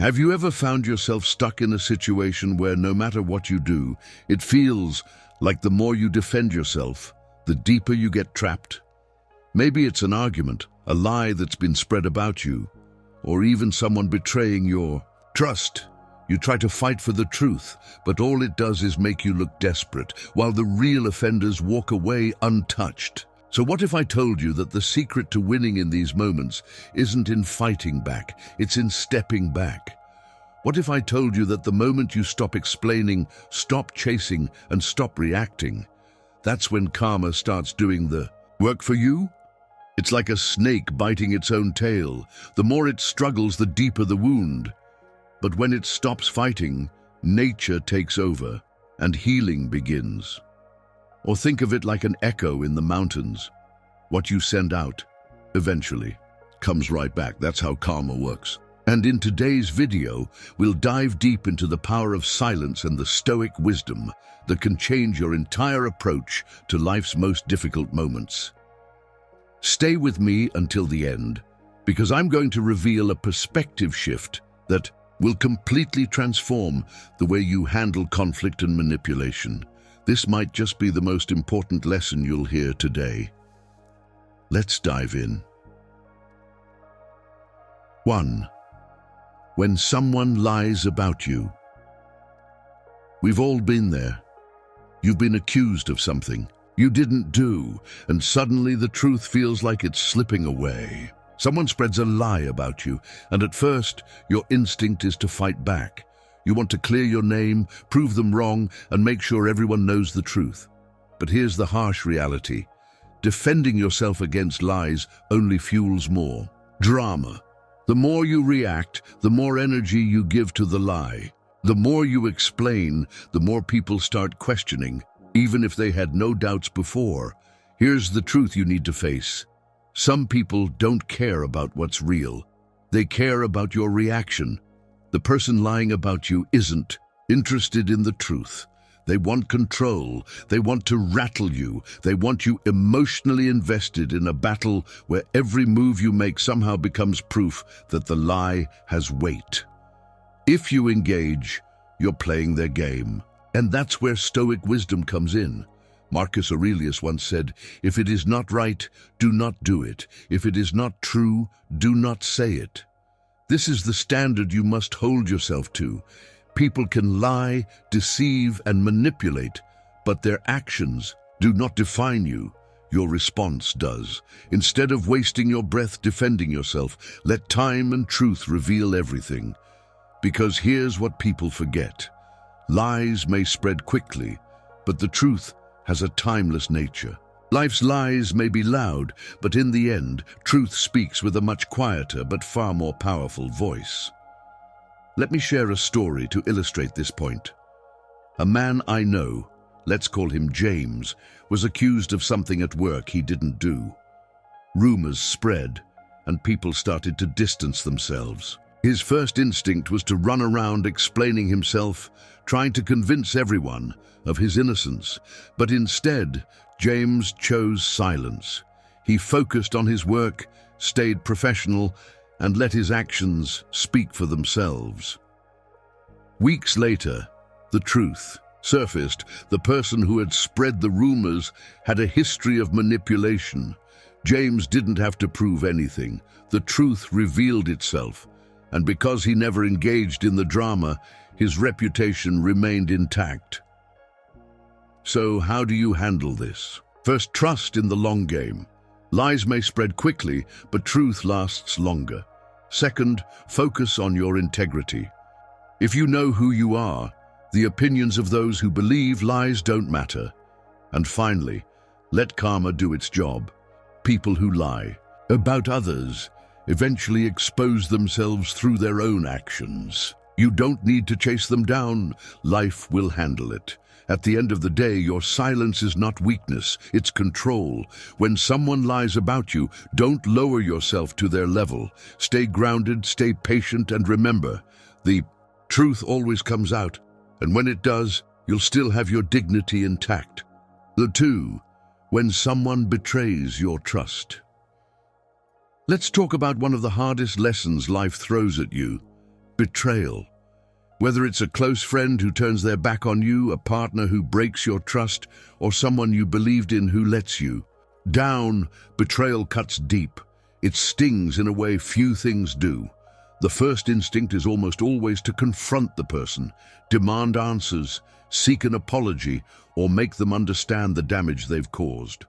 Have you ever found yourself stuck in a situation where no matter what you do, it feels like the more you defend yourself, the deeper you get trapped? Maybe it's an argument, a lie that's been spread about you, or even someone betraying your trust. You try to fight for the truth, but all it does is make you look desperate, while the real offenders walk away untouched. So what if I told you that the secret to winning in these moments isn't in fighting back, it's in stepping back? What if I told you that the moment you stop explaining, stop chasing, and stop reacting, that's when karma starts doing the work for you? It's like a snake biting its own tail. The more it struggles, the deeper the wound. But when it stops fighting, nature takes over and healing begins. Or think of it like an echo in the mountains. What you send out, eventually, comes right back. That's how karma works. And in today's video, we'll dive deep into the power of silence and the Stoic wisdom that can change your entire approach to life's most difficult moments. Stay with me until the end, because I'm going to reveal a perspective shift that will completely transform the way you handle conflict and manipulation. This might just be the most important lesson you'll hear today. Let's dive in. 1. When someone lies about you. We've all been there. You've been accused of something you didn't do, and suddenly the truth feels like it's slipping away. Someone spreads a lie about you, and at first, your instinct is to fight back. You want to clear your name, prove them wrong, and make sure everyone knows the truth. But here's the harsh reality. Defending yourself against lies only fuels more drama. The more you react, the more energy you give to the lie. The more you explain, the more people start questioning, even if they had no doubts before. Here's the truth you need to face. Some people don't care about what's real. They care about your reaction. The person lying about you isn't interested in the truth. They want control. They want to rattle you. They want you emotionally invested in a battle where every move you make somehow becomes proof that the lie has weight. If you engage, you're playing their game. And that's where Stoic wisdom comes in. Marcus Aurelius once said, "If it is not right, do not do it. If it is not true, do not say it." This is the standard you must hold yourself to. People can lie, deceive, and manipulate, but their actions do not define you. Your response does. Instead of wasting your breath defending yourself, let time and truth reveal everything. Because here's what people forget. Lies may spread quickly, but the truth has a timeless nature. Life's lies may be loud, but in the end, truth speaks with a much quieter but far more powerful voice. Let me share a story to illustrate this point. A man I know, let's call him James, was accused of something at work he didn't do. Rumors spread, and people started to distance themselves. His first instinct was to run around explaining himself, trying to convince everyone of his innocence. But instead, James chose silence. He focused on his work, stayed professional, and let his actions speak for themselves. Weeks later, the truth surfaced. The person who had spread the rumors had a history of manipulation. James didn't have to prove anything. The truth revealed itself. And because he never engaged in the drama, his reputation remained intact. So how do you handle this? First, trust in the long game. Lies may spread quickly, but truth lasts longer. Second, focus on your integrity. If you know who you are, the opinions of those who believe lies don't matter. And finally, let karma do its job. People who lie about others eventually expose themselves through their own actions. You don't need to chase them down. Life will handle it. At the end of the day, your silence is not weakness, it's control. When someone lies about you, don't lower yourself to their level. Stay grounded, stay patient, and remember, the truth always comes out. And when it does, you'll still have your dignity intact. 2. When someone betrays your trust. Let's talk about one of the hardest lessons life throws at you: Betrayal. Whether it's a close friend who turns their back on you, a partner who breaks your trust, or someone you believed in who lets you down, betrayal cuts deep. It stings in a way few things do. The first instinct is almost always to confront the person, demand answers, seek an apology, or make them understand the damage they've caused.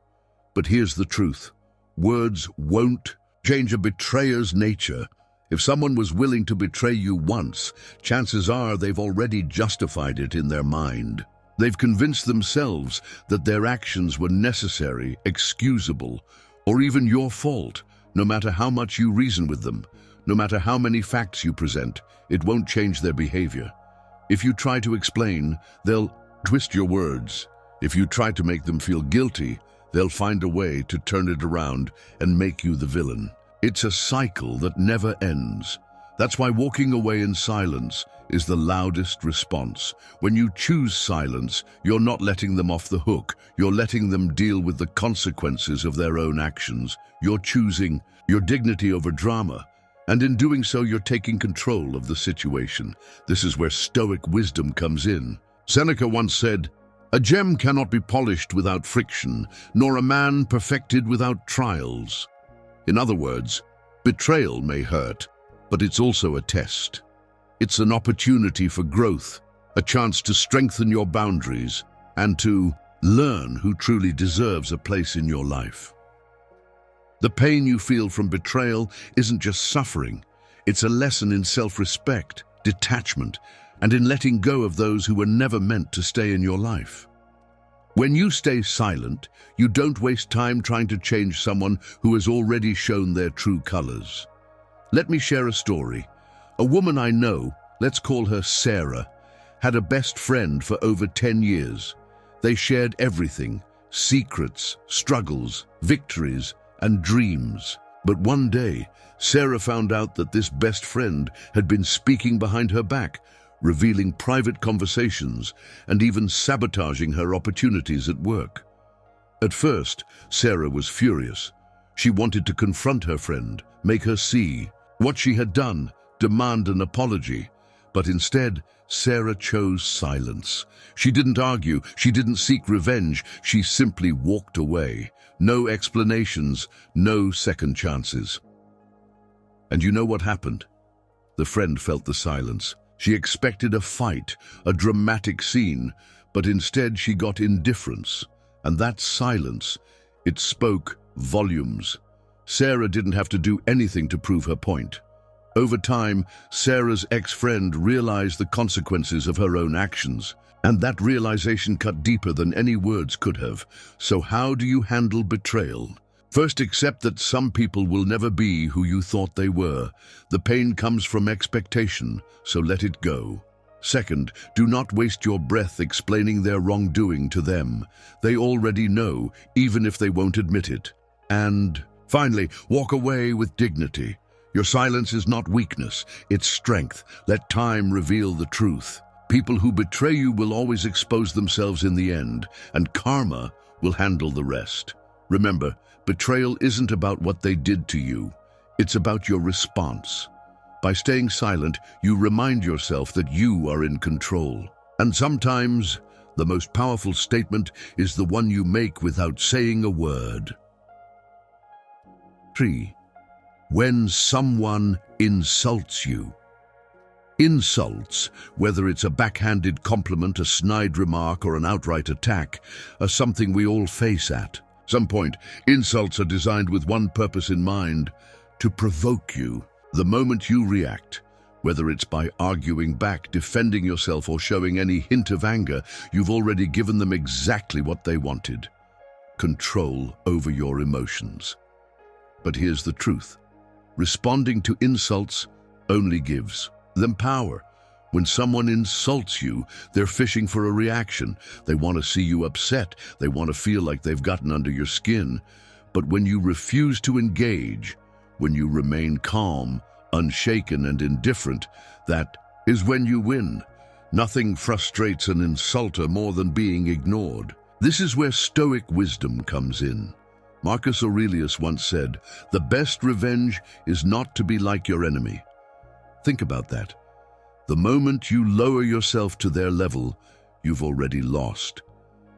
But here's the truth. Words won't change a betrayer's nature. If someone was willing to betray you once, chances are they've already justified it in their mind. They've convinced themselves that their actions were necessary, excusable, or even your fault. No matter how much you reason with them, no matter how many facts you present, it won't change their behavior. If you try to explain, they'll twist your words. If you try to make them feel guilty, they'll find a way to turn it around and make you the villain. It's a cycle that never ends. That's why walking away in silence is the loudest response. When you choose silence, you're not letting them off the hook. You're letting them deal with the consequences of their own actions. You're choosing your dignity over drama. And in doing so, you're taking control of the situation. This is where Stoic wisdom comes in. Seneca once said, "A gem cannot be polished without friction, nor a man perfected without trials." In other words, betrayal may hurt, but it's also a test. It's an opportunity for growth, a chance to strengthen your boundaries, and to learn who truly deserves a place in your life. The pain you feel from betrayal isn't just suffering. It's a lesson in self-respect, detachment, and in letting go of those who were never meant to stay in your life. When you stay silent, you don't waste time trying to change someone who has already shown their true colors. Let me share a story. A woman I know, let's call her Sarah, had a best friend for over 10 years. They shared everything: secrets, struggles, victories, and dreams. But one day, Sarah found out that this best friend had been speaking behind her back, revealing private conversations, and even sabotaging her opportunities at work. At first, Sarah was furious. She wanted to confront her friend, make her see what she had done, demand an apology. But instead, Sarah chose silence. She didn't argue, she didn't seek revenge, she simply walked away. No explanations, no second chances. And you know what happened? The friend felt the silence. She expected a fight, a dramatic scene, but instead she got indifference. And that silence, it spoke volumes. Sarah didn't have to do anything to prove her point. Over time, Sarah's ex-friend realized the consequences of her own actions, and that realization cut deeper than any words could have. So how do you handle betrayal? First, accept that some people will never be who you thought they were. The pain comes from expectation, so let it go. Second, do not waste your breath explaining their wrongdoing to them. They already know, even if they won't admit it. And finally, walk away with dignity. Your silence is not weakness, it's strength. Let time reveal the truth. People who betray you will always expose themselves in the end, and karma will handle the rest. Remember, betrayal isn't about what they did to you. It's about your response. By staying silent, you remind yourself that you are in control. And sometimes, the most powerful statement is the one you make without saying a word. 3. When someone insults you. Insults, whether it's a backhanded compliment, a snide remark, or an outright attack, are something we all face at some point. Insults are designed with one purpose in mind: to provoke you. The moment you react, whether it's by arguing back, defending yourself, or showing any hint of anger, you've already given them exactly what they wanted: control over your emotions. But here's the truth. Responding to insults only gives them power. When someone insults you, they're fishing for a reaction. They want to see you upset. They want to feel like they've gotten under your skin. But when you refuse to engage, when you remain calm, unshaken, and indifferent, that is when you win. Nothing frustrates an insulter more than being ignored. This is where Stoic wisdom comes in. Marcus Aurelius once said, "The best revenge is not to be like your enemy." Think about that. The moment you lower yourself to their level, you've already lost.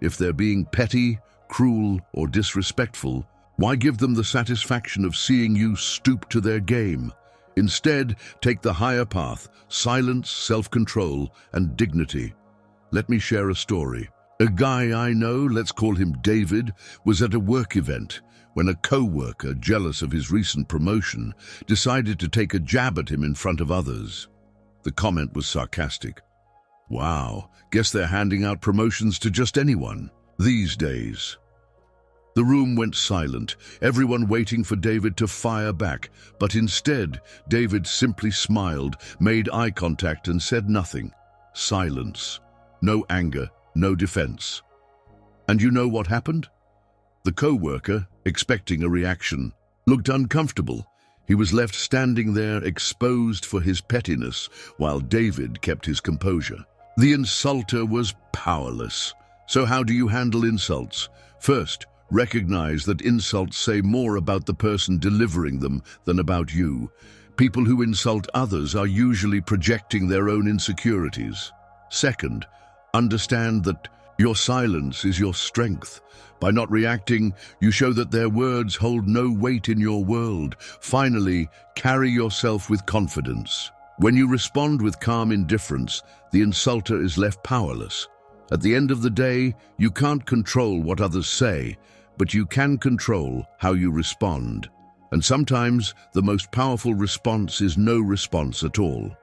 If they're being petty, cruel, or disrespectful, why give them the satisfaction of seeing you stoop to their game? Instead, take the higher path: silence, self-control, and dignity. Let me share a story. A guy I know, let's call him David, was at a work event when a co-worker, jealous of his recent promotion, decided to take a jab at him in front of others. The comment was sarcastic. "Wow, guess they're handing out promotions to just anyone these days." The room went silent, everyone waiting for David to fire back, but instead, David simply smiled, made eye contact, and said nothing. Silence. No anger, no defense. And you know what happened? The co-worker, expecting a reaction, looked uncomfortable. He was left standing there, exposed for his pettiness, while David kept his composure. The insulter was powerless. So how do you handle insults? First, recognize that insults say more about the person delivering them than about you. People who insult others are usually projecting their own insecurities. Second, understand that your silence is your strength. By not reacting, you show that their words hold no weight in your world. Finally, carry yourself with confidence. When you respond with calm indifference, the insulter is left powerless. At the end of the day, you can't control what others say, but you can control how you respond. And sometimes the most powerful response is no response at all.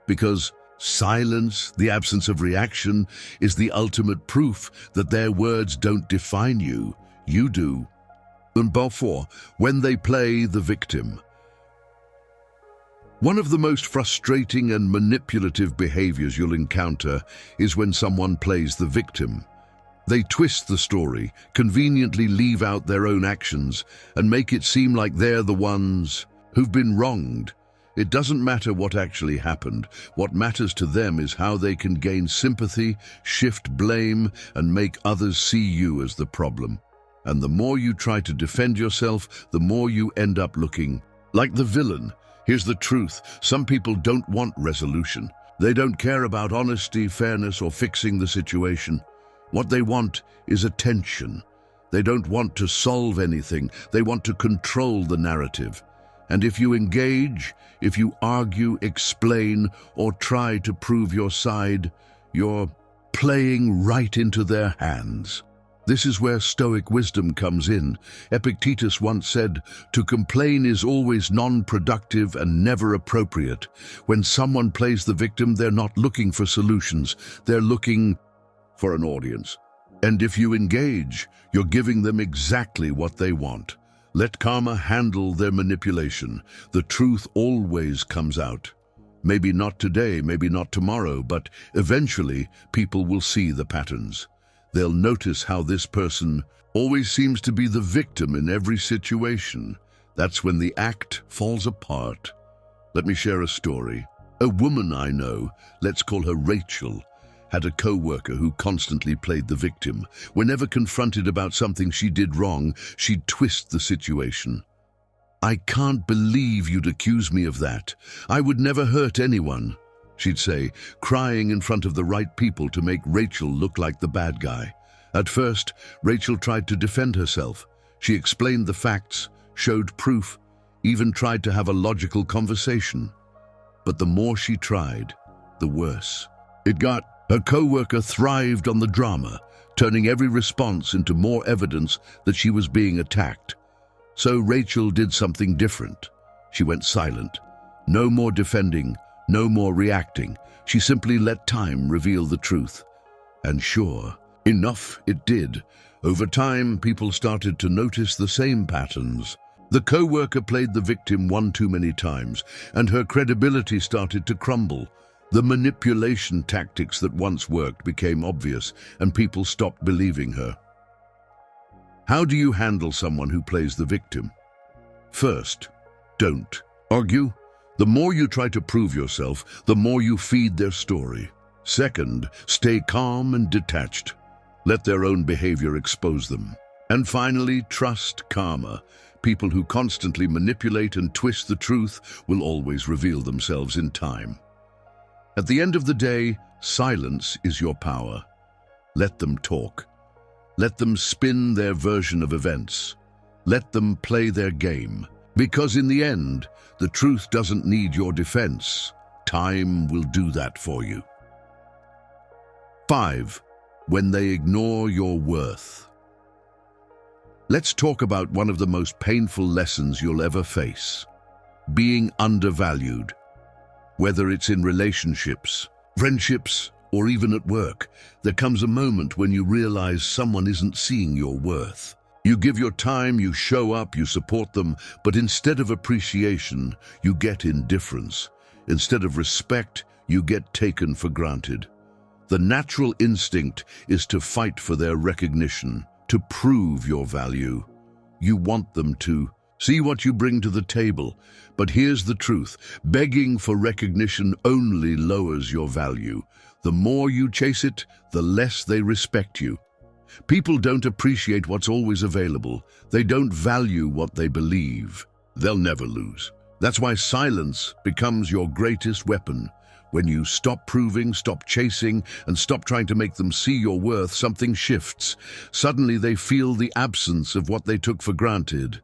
Because silence, the absence of reaction, is the ultimate proof that their words don't define you. You do. And therefore, when they play the victim. One of the most frustrating and manipulative behaviors you'll encounter is when someone plays the victim. They twist the story, conveniently leave out their own actions, and make it seem like they're the ones who've been wronged. It doesn't matter what actually happened. What matters to them is how they can gain sympathy, shift blame, and make others see you as the problem. And the more you try to defend yourself, the more you end up looking like the villain. Here's the truth: some people don't want resolution. They don't care about honesty, fairness, or fixing the situation. What they want is attention. They don't want to solve anything. They want to control the narrative. And if you engage, if you argue, explain, or try to prove your side, you're playing right into their hands. This is where Stoic wisdom comes in. Epictetus once said, "To complain is always non-productive and never appropriate." When someone plays the victim, they're not looking for solutions. They're looking for an audience. And if you engage, you're giving them exactly what they want. Let karma handle their manipulation. The truth always comes out. Maybe not today, maybe not tomorrow, but eventually people will see the patterns. They'll notice how this person always seems to be the victim in every situation. That's when the act falls apart. Let me share a story. A woman I know, let's call her Rachel, had a co-worker who constantly played the victim. Whenever confronted about something she did wrong, she'd twist the situation. "I can't believe you'd accuse me of that. I would never hurt anyone," she'd say, crying in front of the right people to make Rachel look like the bad guy. At first, Rachel tried to defend herself. She explained the facts, showed proof, even tried to have a logical conversation. But the more she tried, the worse it got. Her co-worker thrived on the drama, turning every response into more evidence that she was being attacked. So Rachel did something different. She went silent. No more defending, no more reacting. She simply let time reveal the truth. And sure enough, it did. Over time, people started to notice the same patterns. The co-worker played the victim one too many times, and her credibility started to crumble. The manipulation tactics that once worked became obvious, and people stopped believing her. How do you handle someone who plays the victim? First, don't argue. The more you try to prove yourself, the more you feed their story. Second, stay calm and detached. Let their own behavior expose them. And finally, trust karma. People who constantly manipulate and twist the truth will always reveal themselves in time. At the end of the day, silence is your power. Let them talk. Let them spin their version of events. Let them play their game. Because in the end, the truth doesn't need your defense. Time will do that for you. 5. When they ignore your worth. Let's talk about one of the most painful lessons you'll ever face. Being undervalued. Whether it's in relationships, friendships, or even at work, there comes a moment when you realize someone isn't seeing your worth. You give your time, you show up, you support them, but instead of appreciation, you get indifference. Instead of respect, you get taken for granted. The natural instinct is to fight for their recognition, to prove your value. You want them to see what you bring to the table. But here's the truth. Begging for recognition only lowers your value. The more you chase it, the less they respect you. People don't appreciate what's always available. They don't value what they believe. They'll never lose. That's why silence becomes your greatest weapon. When you stop proving, stop chasing, and stop trying to make them see your worth, something shifts. Suddenly they feel the absence of what they took for granted.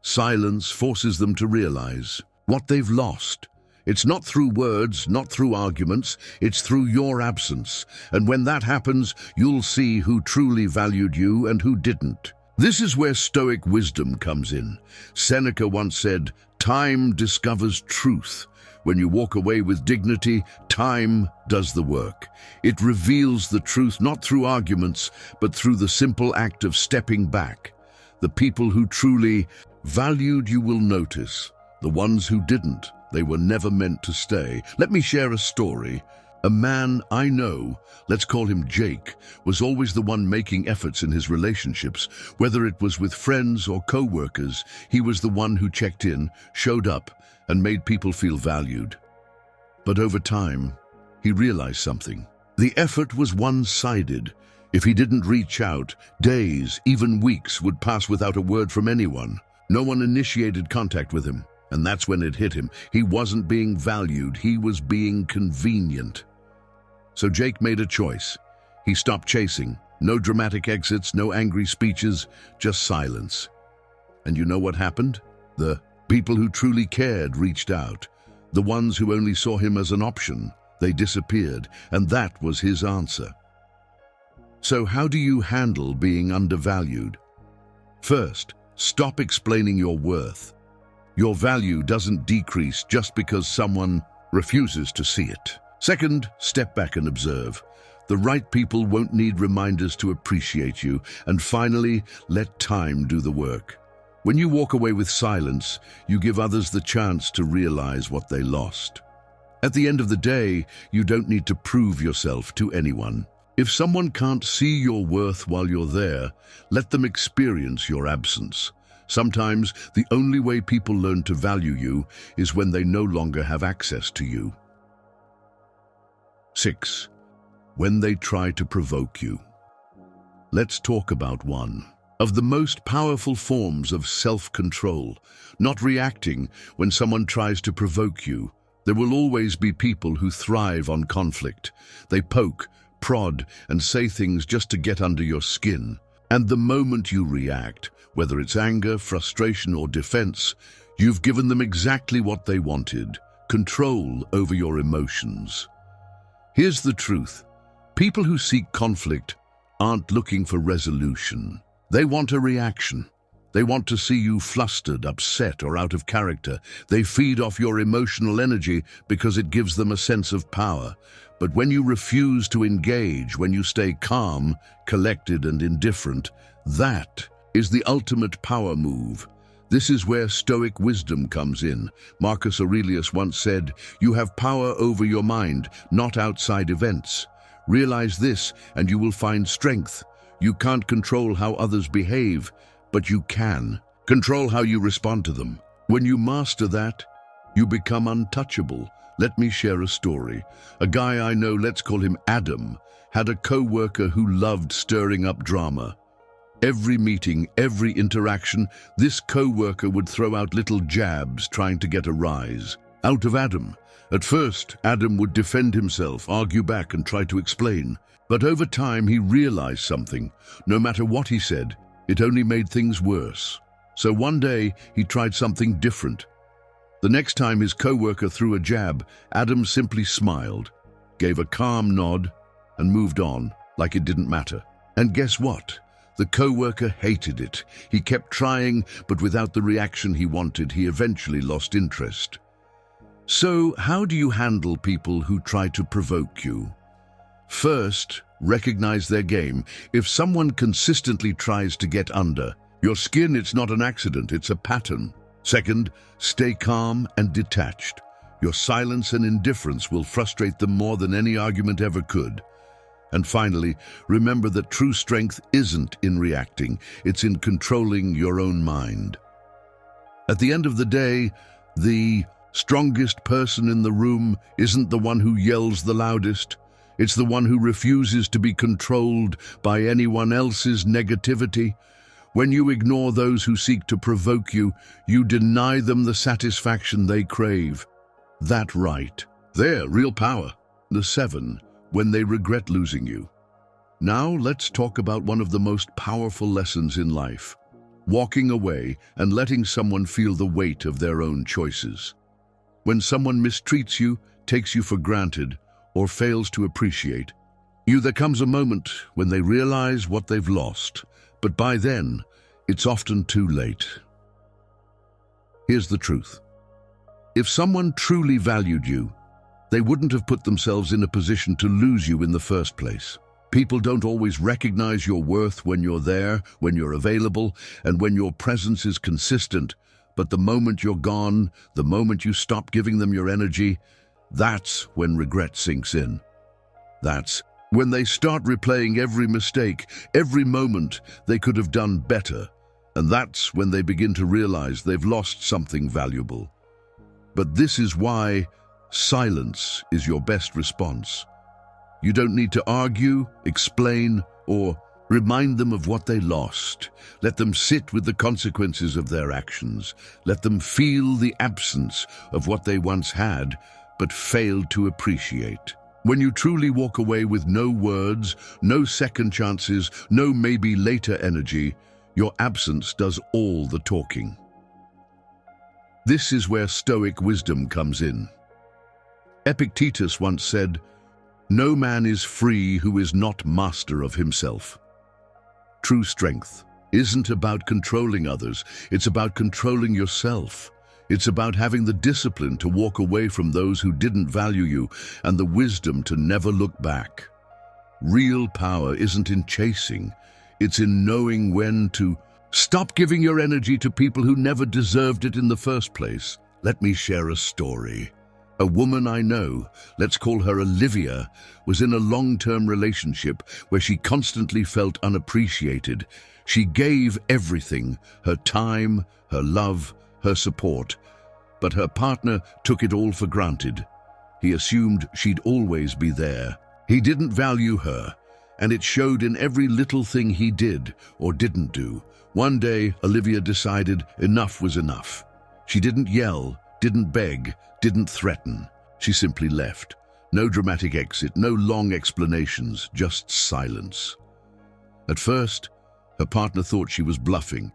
Silence forces them to realize what they've lost. It's not through words, not through arguments, it's through your absence. And when that happens, you'll see who truly valued you and who didn't. This is where Stoic wisdom comes in. Seneca once said, "Time discovers truth." When you walk away with dignity, time does the work. It reveals the truth not through arguments, but through the simple act of stepping back. The people who truly valued you will notice. The ones who didn't, they were never meant to stay. Let me share a story. A man I know, let's call him Jake, was always the one making efforts in his relationships. Whether it was with friends or co-workers, he was the one who checked in, showed up, and made people feel valued. But over time, he realized something. The effort was one-sided. If he didn't reach out, days, even weeks would pass without a word from anyone. No one initiated contact with him, and that's when it hit him. He wasn't being valued, he was being convenient. So Jake made a choice. He stopped chasing. No dramatic exits, no angry speeches, just silence. And you know what happened? The people who truly cared reached out. The ones who only saw him as an option, they disappeared, and that was his answer. So how do you handle being undervalued? First, stop explaining your worth. Your value doesn't decrease just because someone refuses to see it. Second, step back and observe. The right people won't need reminders to appreciate you. And finally, let time do the work. When you walk away with silence, you give others the chance to realize what they lost. At the end of the day, you don't need to prove yourself to anyone. If someone can't see your worth while you're there, let them experience your absence. Sometimes the only way people learn to value you is when they no longer have access to you. 6. When they try to provoke you. Let's talk about one of the most powerful forms of self-control, not reacting when someone tries to provoke you. There will always be people who thrive on conflict. They poke, prod, and say things just to get under your skin. And the moment you react, whether it's anger, frustration, or defense, you've given them exactly what they wanted: control over your emotions. Here's the truth. People who seek conflict aren't looking for resolution. They want a reaction. They want to see you flustered, upset, or out of character. They feed off your emotional energy because it gives them a sense of power. But when you refuse to engage, when you stay calm, collected, and indifferent, that is the ultimate power move. This is where Stoic wisdom comes in. Marcus Aurelius once said, "You have power over your mind, not outside events." Realize this, and you will find strength. You can't control how others behave, but you can control how you respond to them. When you master that, you become untouchable. Let me share a story. A guy I know, let's call him Adam, had a co-worker who loved stirring up drama. Every meeting, every interaction, this co-worker would throw out little jabs trying to get a rise. out of Adam. At first, Adam would defend himself, argue back, and try to explain. But over time, he realized something. No matter what he said, it only made things worse. So one day, he tried something different. The next time his co-worker threw a jab, Adam simply smiled, gave a calm nod, and moved on, like it didn't matter. And guess what? The co-worker hated it. He kept trying, but without the reaction he wanted, he eventually lost interest. So, how do you handle people who try to provoke you? First, recognize their game. If someone consistently tries to get under your skin, it's not an accident, it's a pattern. Second, stay calm and detached. Your silence and indifference will frustrate them more than any argument ever could. And finally, remember that true strength isn't in reacting, it's in controlling your own mind. At the end of the day, the strongest person in the room isn't the one who yells the loudest. It's the one who refuses to be controlled by anyone else's negativity. When you ignore those who seek to provoke you, you deny them the satisfaction they crave. That right. There, real power. The 7, when they regret losing you. Now let's talk about one of the most powerful lessons in life. Walking away and letting someone feel the weight of their own choices. When someone mistreats you, takes you for granted, or fails to appreciate you, there comes a moment when they realize what they've lost, but by then, it's often too late. Here's the truth. If someone truly valued you, they wouldn't have put themselves in a position to lose you in the first place. People don't always recognize your worth when you're there, when you're available, and when your presence is consistent. But the moment you're gone, the moment you stop giving them your energy, that's when regret sinks in. That's when they start replaying every mistake, every moment they could have done better. And that's when they begin to realize they've lost something valuable. But this is why silence is your best response. You don't need to argue, explain, or remind them of what they lost. Let them sit with the consequences of their actions. Let them feel the absence of what they once had, but failed to appreciate. When you truly walk away with no words, no second chances, no maybe later energy, your absence does all the talking. This is where Stoic wisdom comes in. Epictetus once said, "No man is free who is not master of himself." True strength isn't about controlling others, it's about controlling yourself. It's about having the discipline to walk away from those who didn't value you and the wisdom to never look back. Real power isn't in chasing, it's in knowing when to stop giving your energy to people who never deserved it in the first place. Let me share a story. A woman I know, let's call her Olivia, was in a long-term relationship where she constantly felt unappreciated. She gave everything, her time, her love, her support, but her partner took it all for granted. He assumed she'd always be there. He didn't value her, and it showed in every little thing he did or didn't do. One day, Olivia decided enough was enough. She didn't yell, didn't beg, didn't threaten. She simply left. No dramatic exit, no long explanations, just silence. At first, her partner thought she was bluffing.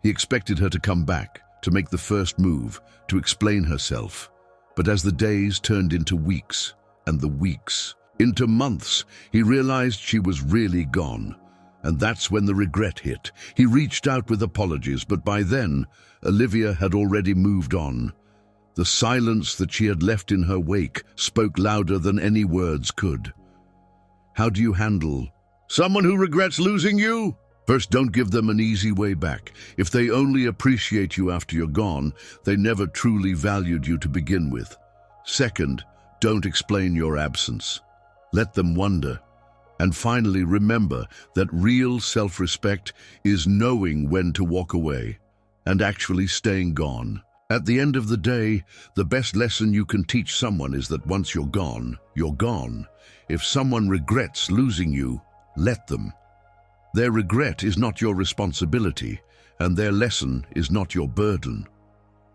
He expected her to come back, to make the first move, to explain herself. But as the days turned into weeks, and the weeks into months, he realized she was really gone. And that's when the regret hit. He reached out with apologies, but by then, Olivia had already moved on. The silence that she had left in her wake spoke louder than any words could. How do you handle someone who regrets losing you? First, don't give them an easy way back. If they only appreciate you after you're gone, they never truly valued you to begin with. Second, don't explain your absence. Let them wonder. And finally, remember that real self-respect is knowing when to walk away and actually staying gone. At the end of the day, the best lesson you can teach someone is that once you're gone, you're gone. If someone regrets losing you, let them. Their regret is not your responsibility, and their lesson is not your burden.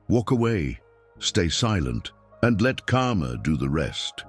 Walk away, stay silent, and let karma do the rest.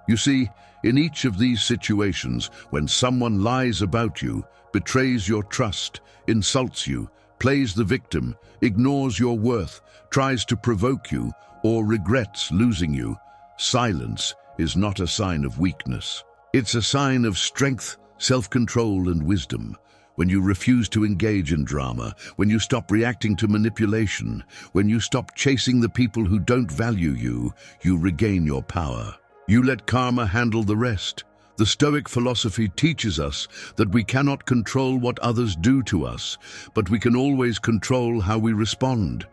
You see, in each of these situations, when someone lies about you, betrays your trust, insults you, plays the victim, ignores your worth, tries to provoke you, or regrets losing you, silence is not a sign of weakness. It's a sign of strength, self-control, and wisdom. When you refuse to engage in drama, when you stop reacting to manipulation, when you stop chasing the people who don't value you, you regain your power. You let karma handle the rest. The Stoic philosophy teaches us that we cannot control what others do to us, but we can always control how we respond.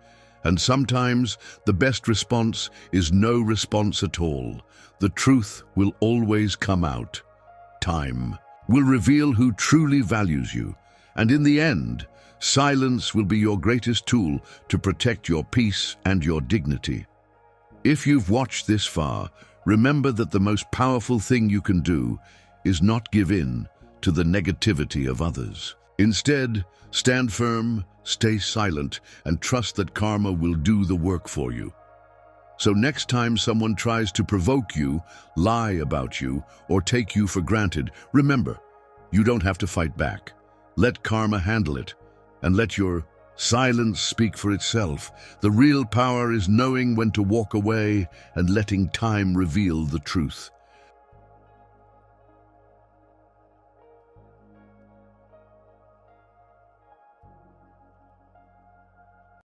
And sometimes the best response is no response at all. The truth will always come out. Time will reveal who truly values you, and in the end, silence will be your greatest tool to protect your peace and your dignity. If you've watched this far, remember that the most powerful thing you can do is not give in to the negativity of others. Instead, stand firm, stay silent, and trust that karma will do the work for you. So next time someone tries to provoke you, lie about you, or take you for granted, remember, you don't have to fight back. Let karma handle it, and let your silence speak for itself. The real power is knowing when to walk away and letting time reveal the truth.